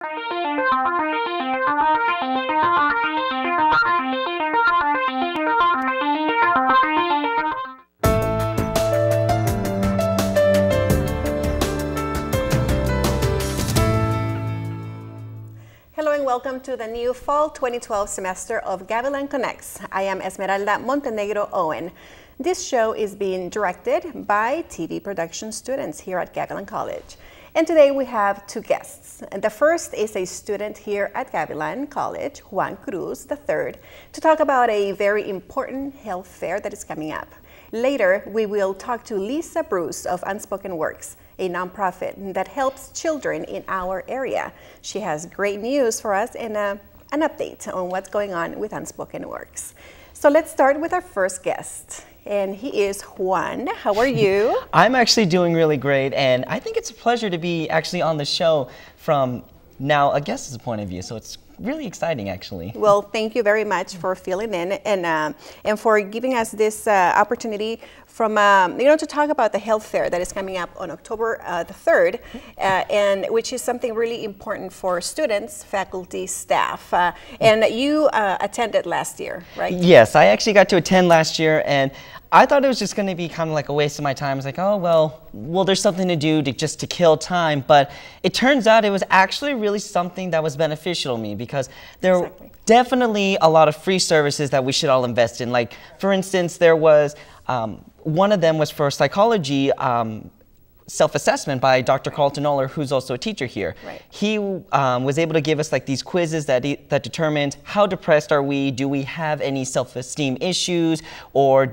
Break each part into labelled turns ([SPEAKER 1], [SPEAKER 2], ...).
[SPEAKER 1] Hello and welcome to the new Fall 2012 semester of Gavilan Connects. I am Esmeralda Montenegro Owen. This show is being directed by TV production students here at Gavilan College. And today we have two guests. And the first is a student here at Gavilan College, Juan Cruz III, to talk about a very important health fair that is coming up. Later, we will talk to Lisa Bruce of Unspoken Works, a nonprofit that helps children in our area. She has great news for us and an update on what's going on with Unspoken Works. So let's start with our first guest, and he is Juan. How are you?
[SPEAKER 2] I'm actually doing really great, and I think it's a pleasure to be actually on the show from now a guest's point of view, so it's really exciting, actually.
[SPEAKER 1] Well, thank you very much for filling in and for giving us this opportunity from to talk about the health fair that is coming up on October the 3rd, and which is something really important for students, faculty, staff. And you attended last year, right?
[SPEAKER 2] Yes, I actually got to attend last year, and I thought it was just going to be kind of like a waste of my time. I was like, oh, well, there's something to do just to kill time. But it turns out it was actually really something that was beneficial to me, because there are definitely a lot of free services that we should all invest in. Like, for instance, there was one of them was for psychology self-assessment by Dr. Carlton Oller, who's also a teacher here. Right. He was able to give us like these quizzes that determined how depressed are we, do we have any self-esteem issues, or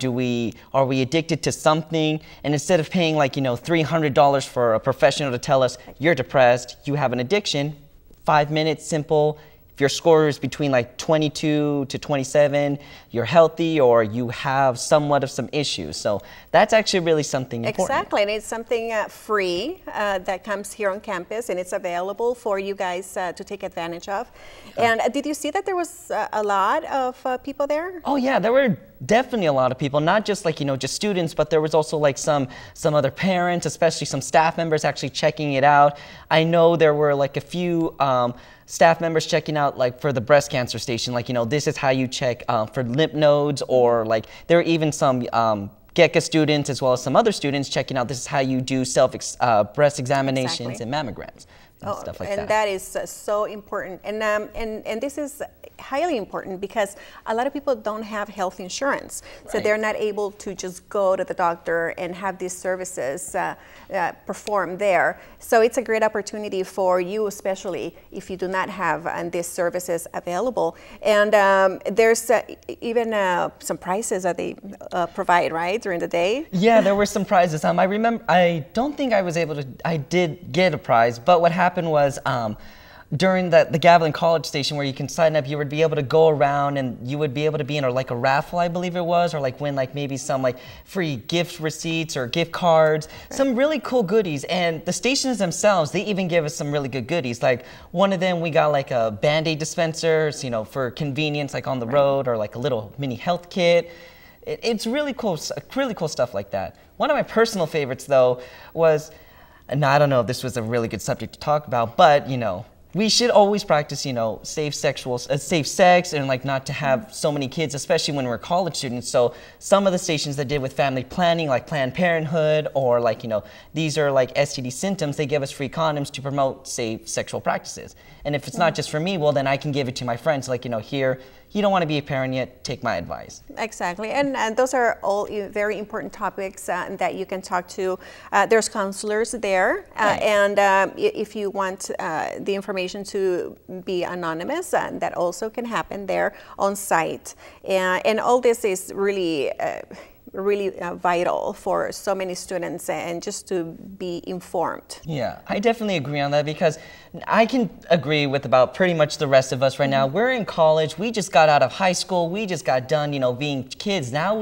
[SPEAKER 2] are we addicted to something? And instead of paying like, $300 for a professional to tell us you're depressed, you have an addiction, 5 minutes, simple. If your score is between like 22 to 27, you're healthy or you have somewhat of some issues. So that's actually really something important.
[SPEAKER 1] Exactly, and it's something free that comes here on campus, and it's available for you guys to take advantage of. And did you see that there was a lot of people there?
[SPEAKER 2] Oh yeah, there were definitely a lot of people, not just like, just students, but there was also like some other parents, especially some staff members actually checking it out. I know there were like a few staff members checking out like for the breast cancer station, like, this is how you check for lymph nodes, or like there were even some GECA students as well as some other students checking out this is how you do breast examinations and mammograms. And stuff like that.
[SPEAKER 1] That is so important, and this is highly important because a lot of people don't have health insurance, so they're not able to just go to the doctor and have these services performed there. So it's a great opportunity for you, especially if you do not have these services available. And there's even some prizes that they provide, right, during the day?
[SPEAKER 2] Yeah, there were some prizes. I remember, I don't think I did get a prize, but what happened was during the Gavilan College station where you can sign up, you would be able to go around and you would be able to be in like a raffle, I believe it was, or like win like maybe some like free gift receipts or gift cards, some really cool goodies. And the stations themselves, they even give us some really good goodies. Like one of them, we got like a Band-Aid dispenser, for convenience, like on the road, or like a little mini health kit. It's really cool stuff like that. One of my personal favorites though was, and I don't know if this was a really good subject to talk about, but we should always practice, safe sex, and like not to have so many kids, especially when we're college students. So some of the stations that did with family planning, like Planned Parenthood, or like, these are like STD symptoms, they give us free condoms to promote safe sexual practices. And if it's not just for me, well, then I can give it to my friends, like, here, you don't want to be a parent yet, take my advice.
[SPEAKER 1] Exactly, and those are all very important topics that you can talk to. There's counselors there, and if you want the information to be anonymous, that also can happen there on site. And all this is really vital for so many students, and just to be informed.
[SPEAKER 2] Yeah, I definitely agree on that, because I can agree with about pretty much the rest of us right now. We're in college, we just got out of high school, we just got done, being kids. Now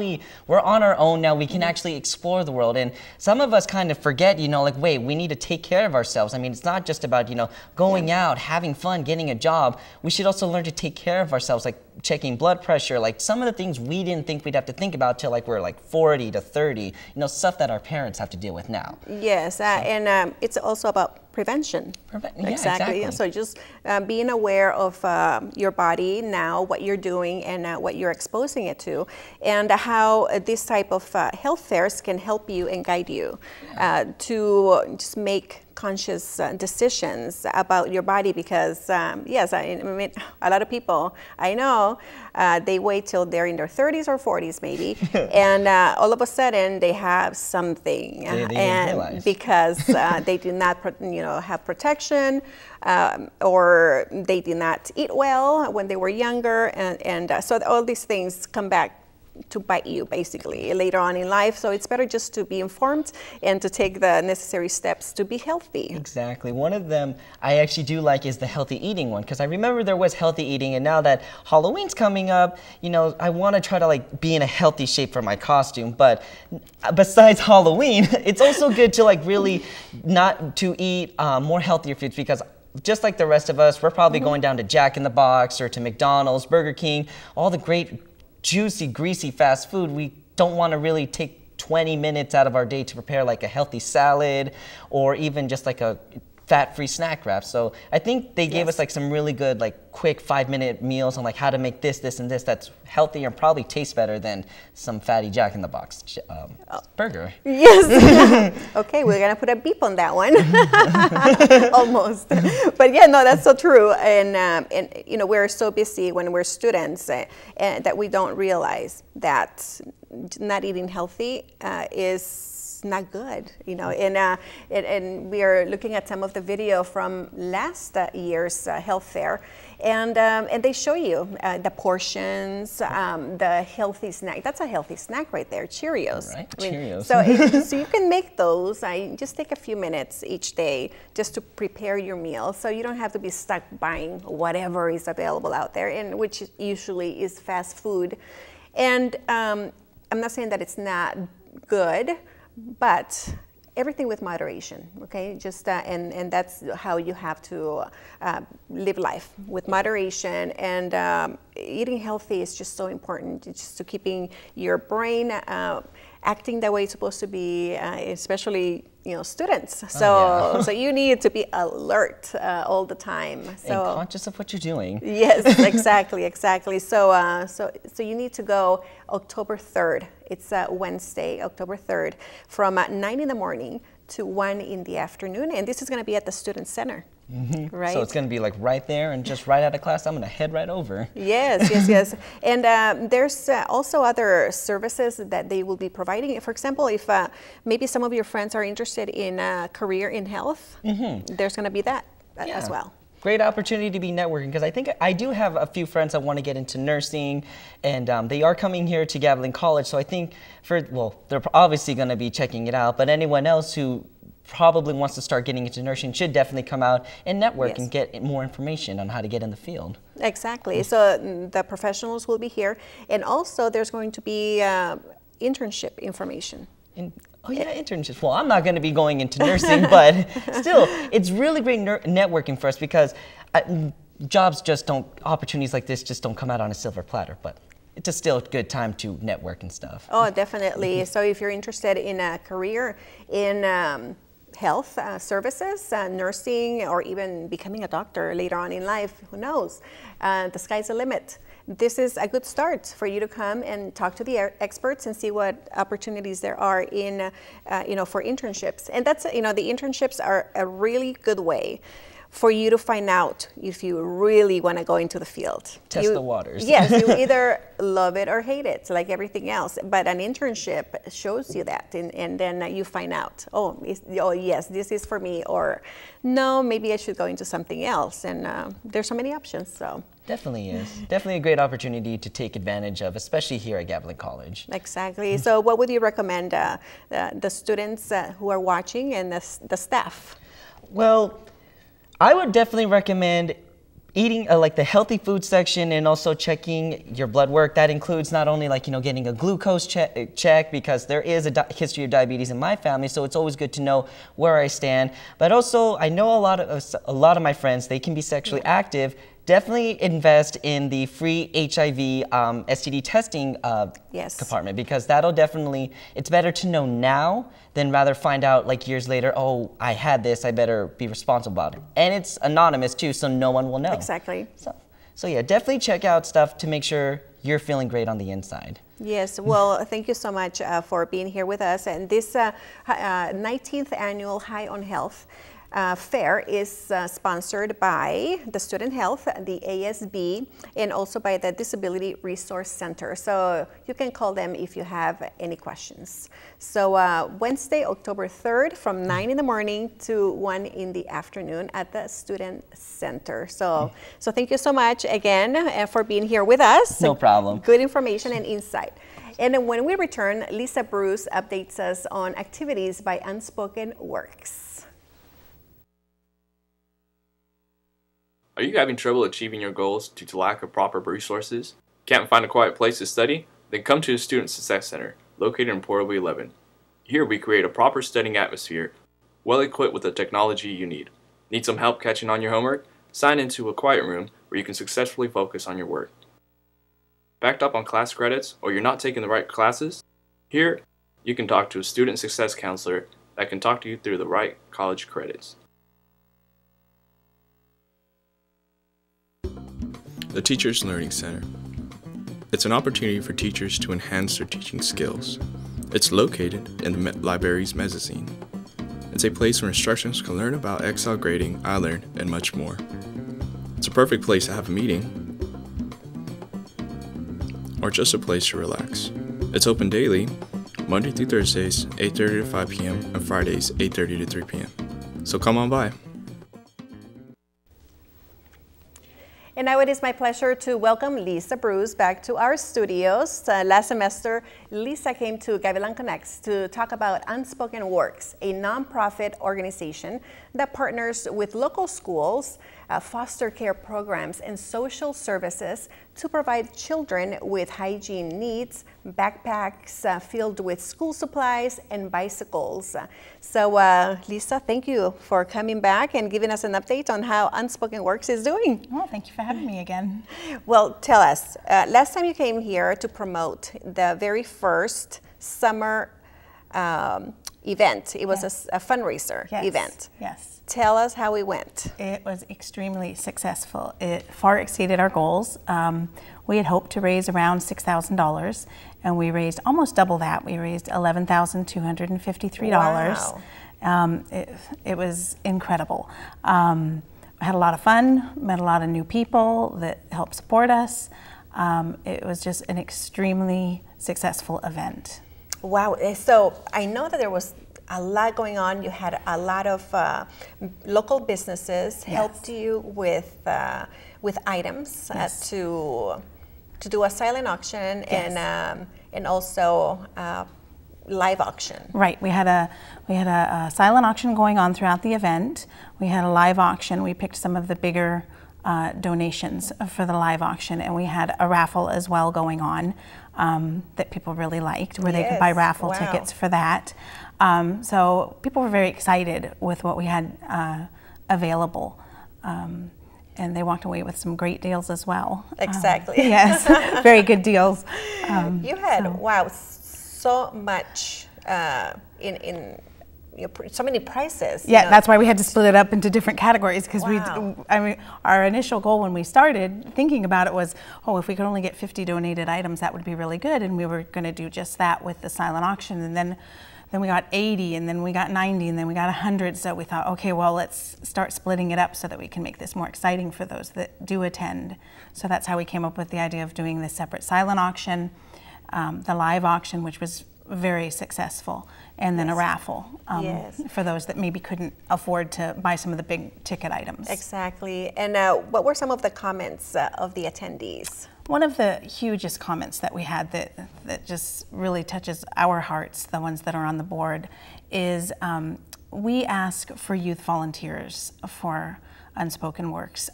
[SPEAKER 2] we're on our own now, we can actually explore the world. And some of us kind of forget, like, wait, we need to take care of ourselves. I mean, it's not just about, going out, having fun, getting a job. We should also learn to take care of ourselves, like checking blood pressure, like some of the things we didn't think we'd have to think about till like we're like 40 to 30, stuff that our parents have to deal with now.
[SPEAKER 1] Yes, and it's also about prevention.
[SPEAKER 2] Yeah,
[SPEAKER 1] Exactly. So just being aware of your body now, what you're doing, and what you're exposing it to, and how this type of health fairs can help you and guide you to just make conscious decisions about your body, because yes, I mean, a lot of people I know, they wait till they're in their 30s or 40s maybe, and all of a sudden they have something, and because they do not, have protection, or they did not eat well when they were younger, and so all these things come back to bite you basically later on in life. So it's better just to be informed and to take the necessary steps to be healthy.
[SPEAKER 2] Exactly. One of them I actually do like is the healthy eating one, because I remember there was healthy eating, and now that Halloween's coming up, I want to try to be in a healthy shape for my costume. But besides Halloween, it's also good to really not to eat more healthier foods, because just like the rest of us, we're probably going down to Jack in the Box or to McDonald's, Burger King, all the great juicy, greasy fast food. We don't want to really take 20 minutes out of our day to prepare a healthy salad or even just a fat-free snack wrap. So I think they gave us some really good quick 5-minute meals on how to make this, and this that's healthy and probably tastes better than some fatty Jack in the Box burger.
[SPEAKER 1] Yes. Okay, we're gonna put a beep on that one. Almost. But yeah, no, that's so true. And we're so busy when we're students that we don't realize that not eating healthy is not good, and we are looking at some of the video from last year's health fair, and they show you the portions, the healthy snack. That's a healthy snack right there, Cheerios.
[SPEAKER 2] Right, Cheerios.
[SPEAKER 1] So you can make those. Just take a few minutes each day just to prepare your meal, so you don't have to be stuck buying whatever is available out there, and which usually is fast food. And I'm not saying that it's not good, but everything with moderation, okay? Just and that's how you have to live life, with moderation. And eating healthy is just so important, just to keeping your brain acting the way it's supposed to be, especially students. So so you need to be alert all the time. So
[SPEAKER 2] and conscious of what you're doing.
[SPEAKER 1] Yes, exactly. So so you need to go October 3rd. It's Wednesday, October 3rd, from 9 in the morning to 1 in the afternoon, and this is going to be at the Student Center. Mm-hmm. Right.
[SPEAKER 2] So it's going to be right there, and just right out of class, I'm going to head right over.
[SPEAKER 1] Yes. And there's also other services that they will be providing. For example, if maybe some of your friends are interested in a career in health, there's going to be that as well.
[SPEAKER 2] Great opportunity to be networking, because I think I do have a few friends that want to get into nursing, and they are coming here to Gavilan College. So I think they're obviously going to be checking it out, but anyone else who probably wants to start getting into nursing should definitely come out and network and get more information on how to get in the field.
[SPEAKER 1] Exactly. So the professionals will be here, and also there's going to be internship information.
[SPEAKER 2] Internships. Well, I'm not going to be going into nursing, but still, it's really great networking for us, because opportunities like this just don't come out on a silver platter, but it's just still a good time to network and stuff.
[SPEAKER 1] Oh, definitely. So if you're interested in a career in health services, nursing, or even becoming a doctor later on in life, who knows? The sky's the limit. This is a good start for you to come and talk to the experts and see what opportunities there are in, for internships. And that's, the internships are a really good way for you to find out if you really want to go into the field.
[SPEAKER 2] Test the waters.
[SPEAKER 1] Yes, you either love it or hate it, like everything else. But an internship shows you that, and then you find out, oh yes, this is for me, or no, maybe I should go into something else. And there's so many options. So
[SPEAKER 2] definitely is. Definitely a great opportunity to take advantage of, especially here at Gavilan College.
[SPEAKER 1] Exactly. So what would you recommend the students who are watching and the staff?
[SPEAKER 2] Well, I would definitely recommend eating the healthy food section, and also checking your blood work. That includes not only getting a glucose check, because there is a history of diabetes in my family, so it's always good to know where I stand. But also, I know a lot of my friends, they can be sexually active definitely invest in the free HIV STD testing compartment, because that'll definitely, it's better to know now than rather find out like years later, oh, I had this, I better be responsible about it. And it's anonymous too, so no one will know.
[SPEAKER 1] Exactly.
[SPEAKER 2] So yeah, definitely check out stuff to make sure you're feeling great on the inside.
[SPEAKER 1] Yes, well, thank you so much for being here with us. And this 19th annual High on Health fair is sponsored by the Student Health, the ASB, and also by the Disability Resource Center. So you can call them if you have any questions. So Wednesday, October 3rd from 9 in the morning to 1 in the afternoon at the Student Center. So thank you so much again for being here with us.
[SPEAKER 2] No problem.
[SPEAKER 1] Good information and insight. And then when we return, Lisa Bruce updates us on activities by Unspoken Works.
[SPEAKER 3] Are you having trouble achieving your goals due to lack of proper resources? Can't find a quiet place to study? Then come to the Student Success Center, located in Portable 11. Here we create a proper studying atmosphere, well equipped with the technology you need. Need some help catching on your homework? Sign into a quiet room where you can successfully focus on your work. Backed up on class credits, or you're not taking the right classes? Here, you can talk to a student success counselor that can talk to you through the right college credits.
[SPEAKER 4] The Teachers Learning Center. It's an opportunity for teachers to enhance their teaching skills. It's located in the library's mezzanine. It's a place where instructors can learn about Excel grading, iLearn, and much more. It's a perfect place to have a meeting, or just a place to relax. It's open daily, Monday through Thursdays, 8:30 to 5 p.m., and Fridays, 8:30 to 3 p.m. So come on by.
[SPEAKER 1] And now it is my pleasure to welcome Lisa Bruce back to our studios. Last semester, Lisa came to Gavilan Connects to talk about Unspoken Works, a nonprofit organization that partners with local schools, foster care programs, and social services to provide children with hygiene needs, backpacks filled with school supplies, and bicycles. So Lisa, thank you for coming back and giving us an update on how Unspoken Works is doing.
[SPEAKER 5] Well, thank you for having me again.
[SPEAKER 1] Well, tell us, last time you came here to promote the very first summer event. It was a fundraiser event.
[SPEAKER 5] Yes.
[SPEAKER 1] Tell us how it went.
[SPEAKER 5] It was extremely successful. It far exceeded our goals. We had hoped to raise around $6,000, and we raised almost double that. We raised $11,253.
[SPEAKER 1] Wow.
[SPEAKER 5] It was incredible. I had a lot of fun, met a lot of new people that helped support us. It was just an extremely successful event.
[SPEAKER 1] Wow, so I know that there was a lot going on. You had a lot of local businesses helped you with items to do a silent auction and also live auction.
[SPEAKER 5] Right. We had a silent auction going on throughout the event. We had a live auction. We picked some of the bigger donations for the live auction, and we had a raffle as well going on that people really liked, where they could buy raffle tickets for that. So people were very excited with what we had available, and they walked away with some great deals as well.
[SPEAKER 1] Exactly.
[SPEAKER 5] Yes, very good deals.
[SPEAKER 1] You had so much so many prizes.
[SPEAKER 5] Yeah, that's why we had to split it up into different categories, because our initial goal when we started thinking about it was, oh, if we could only get 50 donated items, that would be really good, and we were going to do just that with the silent auction, and then we got 80, and then we got 90, and then we got 100, so we thought, okay, well, let's start splitting it up so that we can make this more exciting for those that do attend. So that's how we came up with the idea of doing this separate silent auction, the live auction, which was very successful, and then a raffle for those that maybe couldn't afford to buy some of the big ticket items.
[SPEAKER 1] Exactly. And what were some of the comments of the attendees?
[SPEAKER 5] One of the hugest comments that we had that just really touches our hearts, the ones that are on the board, is we ask for youth volunteers for Unspoken Works.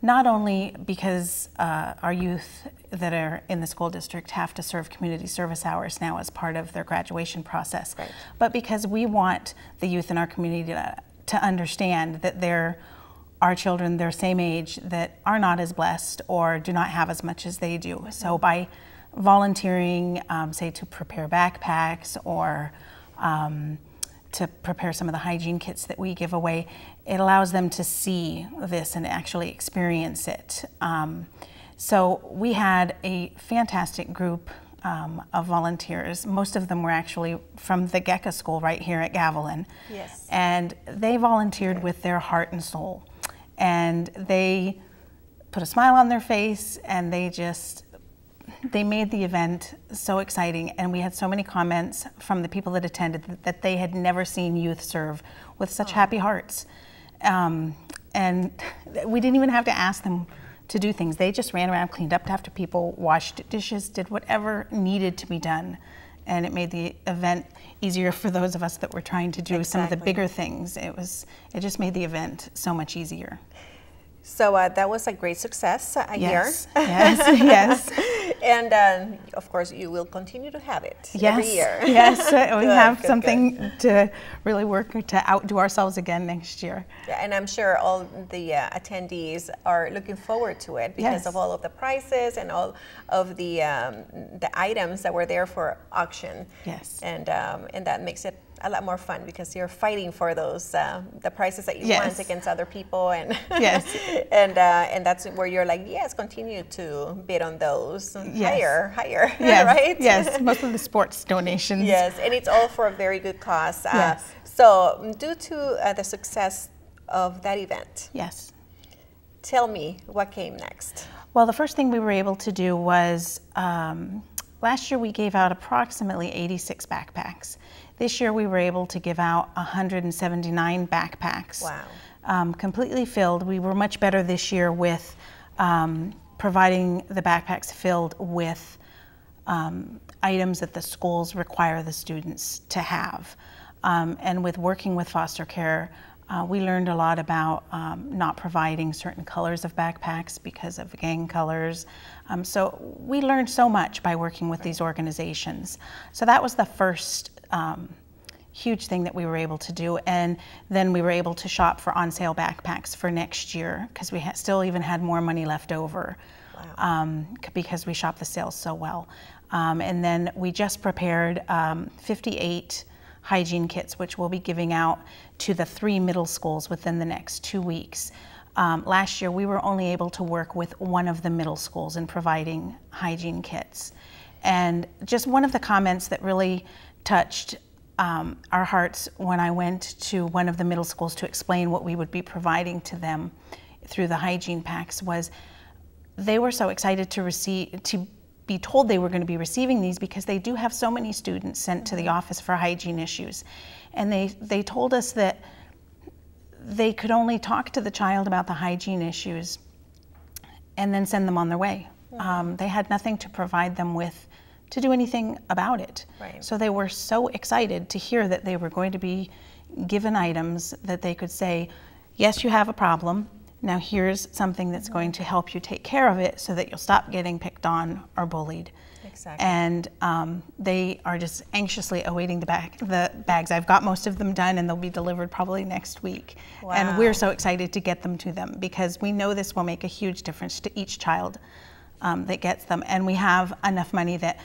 [SPEAKER 5] Not only because our youth that are in the school district have to serve community service hours now as part of their graduation process, but because we want the youth in our community to understand that they're our children their same age that are not as blessed or do not have as much as they do. So by volunteering, say to prepare backpacks or to prepare some of the hygiene kits that we give away, it allows them to see this and actually experience it. So we had a fantastic group of volunteers. Most of them were actually from the GECA school right here at Gavilan.
[SPEAKER 1] Yes.
[SPEAKER 5] And they volunteered with their heart and soul. And they put a smile on their face, and they made the event so exciting. And we had so many comments from the people that attended that they had never seen youth serve with such happy hearts. And we didn't even have to ask them to do things. They just ran around, cleaned up after people, washed dishes, did whatever needed to be done. And it made the event easier for those of us that were trying to do some of the bigger things. It just made the event so much easier.
[SPEAKER 1] So that was a great success here.
[SPEAKER 5] Yes, yes.
[SPEAKER 1] And of course, you will continue to have it every year.
[SPEAKER 5] Yes, we have something to really work to outdo ourselves again next year.
[SPEAKER 1] Yeah, and I'm sure all the attendees are looking forward to it because of all of the prizes and all of the items that were there for auction.
[SPEAKER 5] Yes.
[SPEAKER 1] And that makes it a lot more fun because you're fighting for those the prices that you want against other people, and and that's where you're like, yes, continue to bid on those higher, right?
[SPEAKER 5] Yes, most of the sports donations.
[SPEAKER 1] Yes, and it's all for a very good cause. So due to the success of that event, tell me what came next.
[SPEAKER 5] Well, the first thing we were able to do was last year we gave out approximately 86 backpacks. This year we were able to give out 179 backpacks.
[SPEAKER 1] Wow.
[SPEAKER 5] Completely filled. We were much better this year with providing the backpacks filled with items that the schools require the students to have. And with working with foster care, we learned a lot about not providing certain colors of backpacks because of gang colors. So we learned so much by working with these organizations. So that was the first huge thing that we were able to do. And then we were able to shop for on-sale backpacks for next year because we still even had more money left over because we shopped the sales so well. And then we just prepared 58 hygiene kits, which we'll be giving out to the 3 middle schools within the next 2 weeks. Last year, we were only able to work with one of the middle schools in providing hygiene kits. And just one of the comments that really touched our hearts when I went to one of the middle schools to explain what we would be providing to them through the hygiene packs was they were so excited to be told they were going to be receiving these because they do have so many students sent to the office for hygiene issues. And they told us that they could only talk to the child about the hygiene issues and then send them on their way. They had nothing to provide them with to do anything about it.
[SPEAKER 1] Right.
[SPEAKER 5] So they were so excited to hear that they were going to be given items that they could say, yes, you have a problem. Now here's something that's going to help you take care of it so that you'll stop getting picked on or bullied.
[SPEAKER 1] Exactly.
[SPEAKER 5] And they are just anxiously awaiting the bags. I've got most of them done and they'll be delivered probably next week.
[SPEAKER 1] Wow.
[SPEAKER 5] And we're so excited to get them to them because we know this will make a huge difference to each child that gets them. And we have enough money that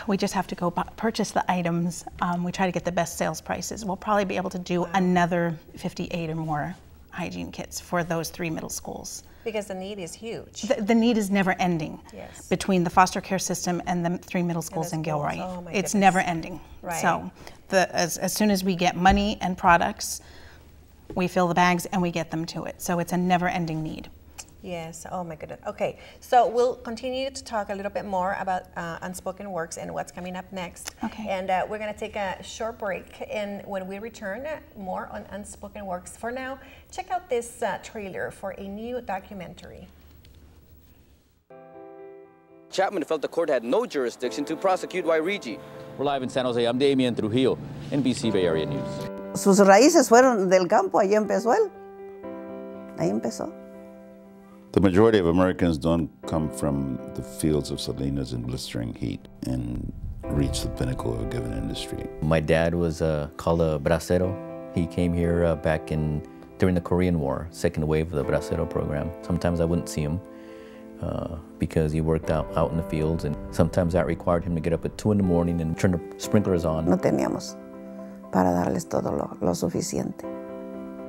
[SPEAKER 5] we just have to go purchase the items. We try to get the best sales prices. We'll probably be able to do another 58 or more hygiene kits for those 3 middle schools.
[SPEAKER 1] Because the need is huge.
[SPEAKER 5] The need is never ending between the foster care system and the 3 middle schools in Gilroy.
[SPEAKER 1] Oh, my
[SPEAKER 5] it's
[SPEAKER 1] goodness.
[SPEAKER 5] never ending.
[SPEAKER 1] Right.
[SPEAKER 5] So as soon as we get money and products, we fill the bags and we get them to it. So it's a never ending need.
[SPEAKER 1] Yes, oh my goodness. Okay, so we'll continue to talk a little bit more about Unspoken Works and what's coming up next.
[SPEAKER 5] Okay.
[SPEAKER 1] And we're going to take a short break, and when we return, more on Unspoken Works. For now, check out this trailer for a new documentary.
[SPEAKER 6] Chapman felt the court had no jurisdiction to prosecute Wairigi.
[SPEAKER 7] We're live in San Jose. I'm Damian Trujillo, NBC Bay Area News.
[SPEAKER 8] Sus raíces fueron del campo, ahí empezó él. Ahí empezó.
[SPEAKER 9] The majority of Americans don't come from the fields of Salinas in blistering heat and reach the pinnacle of a given industry.
[SPEAKER 10] My dad was called a bracero. He came here back in
[SPEAKER 7] during the Korean War, second wave of the Bracero program. Sometimes I wouldn't see him because he worked out in the fields, and sometimes that required him to get up at 2 in the morning and turn the sprinklers on.
[SPEAKER 8] No teníamos para darles todo lo suficiente.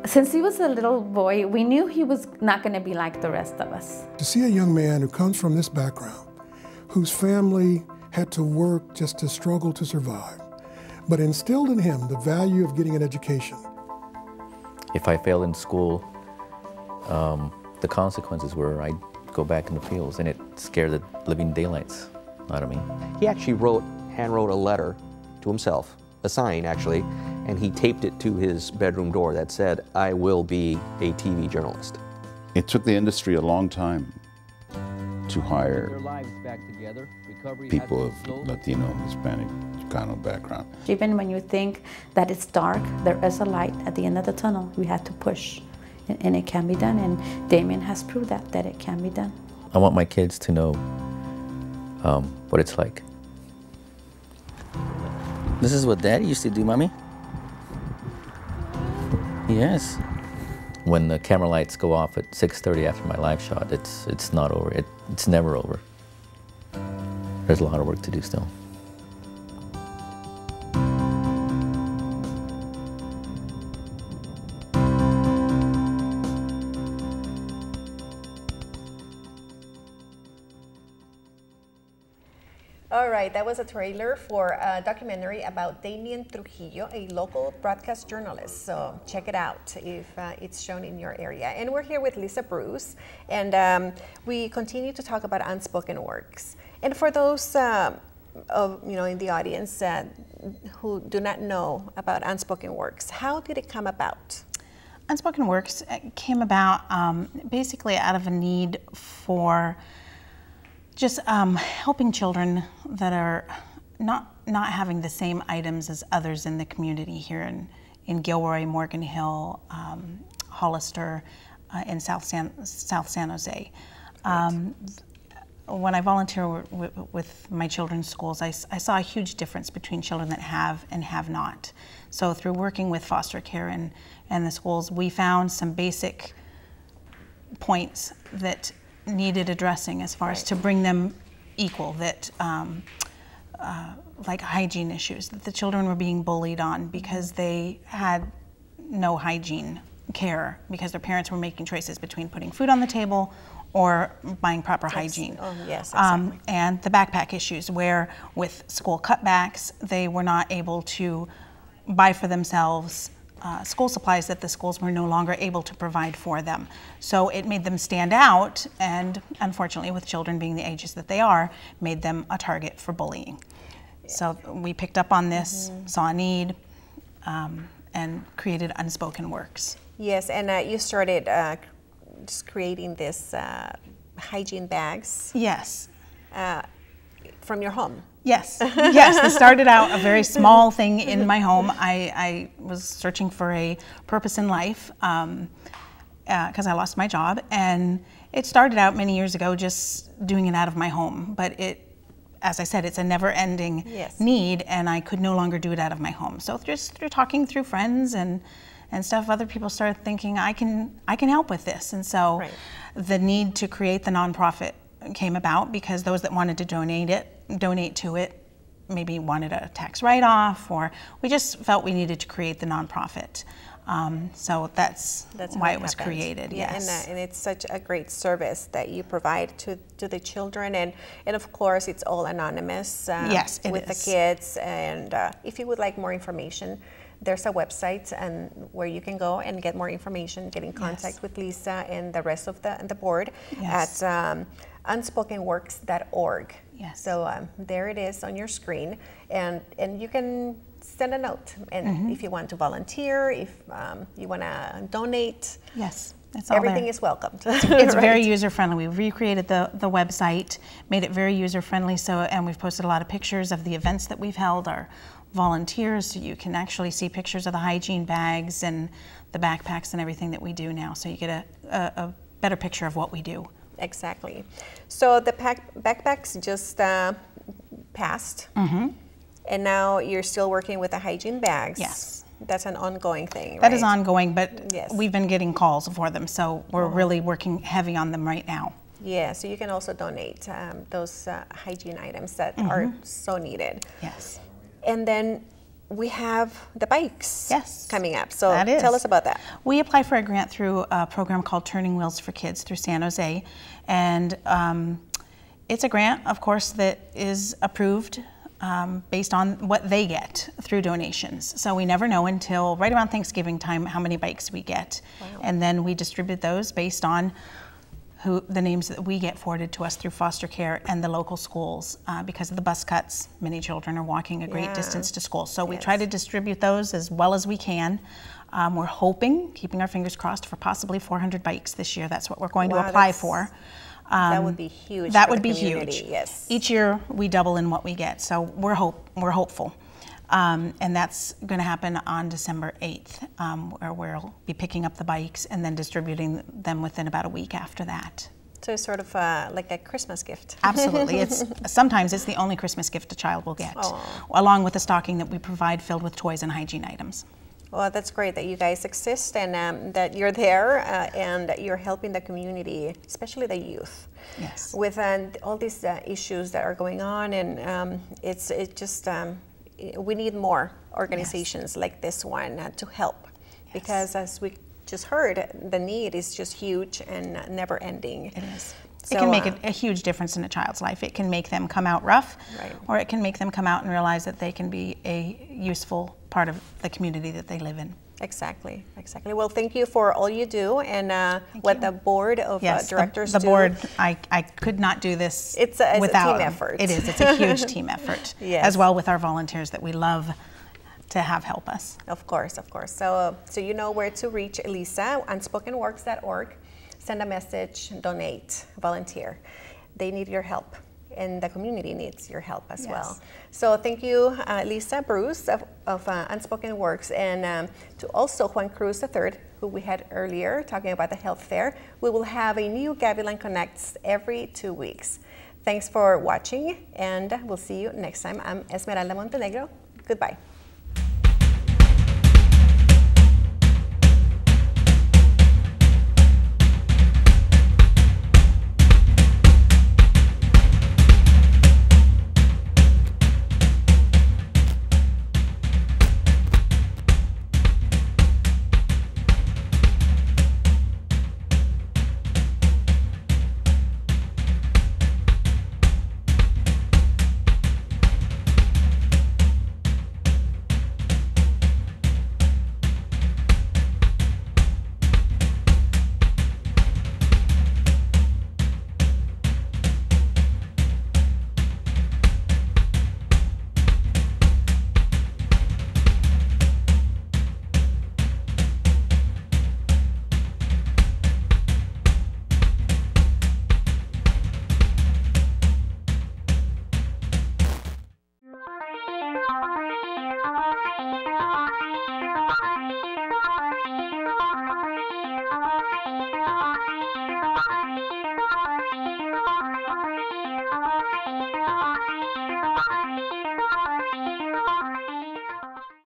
[SPEAKER 10] Since he was a little boy, we knew he was not going to be like the rest of us.
[SPEAKER 11] To see a young man who comes from this background, whose family had to work just to struggle to survive, but instilled in him the value of getting an education.
[SPEAKER 7] If I failed in school, the consequences were I'd go back in the fields, and it scared the living daylights out of me.
[SPEAKER 12] He actually hand-wrote a letter to himself, a sign actually, and he taped it to his bedroom door that said, "I will be a TV journalist."
[SPEAKER 9] It took the industry a long time to hire people of Latino, Hispanic, Chicano background.
[SPEAKER 10] Even when you think that it's dark, there is a light at the end of the tunnel. We have to push, and it can be done, and Damien has proved that it can be done.
[SPEAKER 7] I want my kids to know what it's like. This is what Daddy used to do, Mommy. Yes. When the camera lights go off at 6:30 after my live shot, it's not over. It's never over. There's a lot of work to do still.
[SPEAKER 1] All right, that was a trailer for a documentary about Damien Trujillo, a local broadcast journalist. So check it out if it's shown in your area. And we're here with Lisa Bruce, and we continue to talk about unspoken works. And for those in the audience who do not know about unspoken works, how did it come about?
[SPEAKER 5] Unspoken Works came about basically out of a need for just helping children that are not having the same items as others in the community here in Gilroy, Morgan Hill, Hollister, in South San Jose. When I volunteer with my children's schools, I saw a huge difference between children that have and have not. So through working with foster care and the schools, we found some basic points that needed addressing as far as to bring them equal, that like hygiene issues, that the children were being bullied on because they had no hygiene care because their parents were making choices between putting food on the table or buying proper hygiene.
[SPEAKER 1] Oh, yes, exactly.
[SPEAKER 5] And the backpack issues where with school cutbacks, they were not able to buy for themselves school supplies that the schools were no longer able to provide for them. So it made them stand out, and unfortunately with children being the ages that they are, made them a target for bullying. Yeah. So we picked up on this, saw a need, and created Unspoken Works.
[SPEAKER 1] Yes, and you started just creating this hygiene bags.
[SPEAKER 5] Yes.
[SPEAKER 1] From your home.
[SPEAKER 5] Yes, yes. This started out a very small thing in my home. I was searching for a purpose in life because I lost my job, and it started out many years ago just doing it out of my home. But as I said, it's a never-ending need, and I could no longer do it out of my home. So just through talking through friends and stuff, other people started thinking I can help with this, and so the need to create the nonprofit came about because those that wanted to donate to it, maybe wanted a tax write-off, or we just felt we needed to create the nonprofit. So that's why it was created.
[SPEAKER 1] Yeah,
[SPEAKER 5] yes.
[SPEAKER 1] And it's such a great service that you provide to the children, and of course it's all anonymous.
[SPEAKER 5] Yes, it
[SPEAKER 1] with
[SPEAKER 5] is.
[SPEAKER 1] the kids. And if you would like more information, there's a website and where you can go and get more information, get in contact with Lisa and the rest of the board at unspokenworks.org.
[SPEAKER 5] Yes.
[SPEAKER 1] So there it is on your screen, and you can send a note, and if you want to volunteer, if you want to donate,
[SPEAKER 5] yes, that's all
[SPEAKER 1] everything
[SPEAKER 5] there.
[SPEAKER 1] is welcomed.
[SPEAKER 5] It's very user friendly. We've recreated the website, made it very user friendly. So, and we've posted a lot of pictures of the events that we've held, our volunteers, so you can actually see pictures of the hygiene bags and the backpacks and everything that we do now. So you get a better picture of what we do.
[SPEAKER 1] Exactly. So the backpacks just passed, and now you're still working with the hygiene bags.
[SPEAKER 5] Yes.
[SPEAKER 1] That's an ongoing thing,
[SPEAKER 5] That is
[SPEAKER 1] right?
[SPEAKER 5] ongoing, but
[SPEAKER 1] Yes.
[SPEAKER 5] we've been getting calls for them, so we're really working heavy on them right now.
[SPEAKER 1] Yeah, so you can also donate those hygiene items that are so needed.
[SPEAKER 5] Yes.
[SPEAKER 1] And then we have the bikes coming up. So
[SPEAKER 5] That is.
[SPEAKER 1] tell us about that.
[SPEAKER 5] We applied for a grant through a program called Turning Wheels for Kids through San Jose. And it's a grant, of course, that is approved based on what they get through donations. So we never know until right around Thanksgiving time how many bikes we get.
[SPEAKER 1] Wow.
[SPEAKER 5] And then we distribute those based on the names that we get forwarded to us through foster care and the local schools. Because of the bus cuts, many children are walking a great distance to school. So we try to distribute those as well as we can. We're hoping, keeping our fingers crossed, for possibly 400 bikes this year. That's what we're going to apply for.
[SPEAKER 1] That would be huge.
[SPEAKER 5] That
[SPEAKER 1] for
[SPEAKER 5] would
[SPEAKER 1] the
[SPEAKER 5] be
[SPEAKER 1] community,
[SPEAKER 5] huge.
[SPEAKER 1] Yes.
[SPEAKER 5] Each year we double in what we get, so we're hopeful. And that's going to happen on December 8th, where we'll be picking up the bikes and then distributing them within about a week after that.
[SPEAKER 1] So it's sort of like a Christmas gift.
[SPEAKER 5] Absolutely. Sometimes it's the only Christmas gift a child will get, along with a stocking that we provide filled with toys and hygiene items.
[SPEAKER 1] Well, that's great that you guys exist and that you're there and that you're helping the community, especially the youth.
[SPEAKER 5] Yes.
[SPEAKER 1] With all these issues that are going on, and it's just we need more organizations like this one to help, because as we just heard, the need is just huge and never ending.
[SPEAKER 5] It is.
[SPEAKER 1] So,
[SPEAKER 5] it can make a huge difference in a child's life. It can make them come out rough, or it can make them come out and realize that they can be a useful part of the community that they live in.
[SPEAKER 1] Exactly, exactly. Well, thank you for all you do and what the board of directors
[SPEAKER 5] the
[SPEAKER 1] do.
[SPEAKER 5] board, I could not do this
[SPEAKER 1] without
[SPEAKER 5] a
[SPEAKER 1] team effort.
[SPEAKER 5] It is. It's a huge team effort, as well with our volunteers that we love to have help us.
[SPEAKER 1] Of course, of course. So you know where to reach Elisa, unspokenworks.org. Send a message, donate, volunteer. They need your help, and the community needs your help as well. So thank you, Lisa Bruce of Unspoken Works, and to also Juan Cruz III, who we had earlier talking about the health fair. We will have a new Gavilan Connects every 2 weeks. Thanks for watching, and we'll see you next time. I'm Esmeralda Montenegro. Goodbye.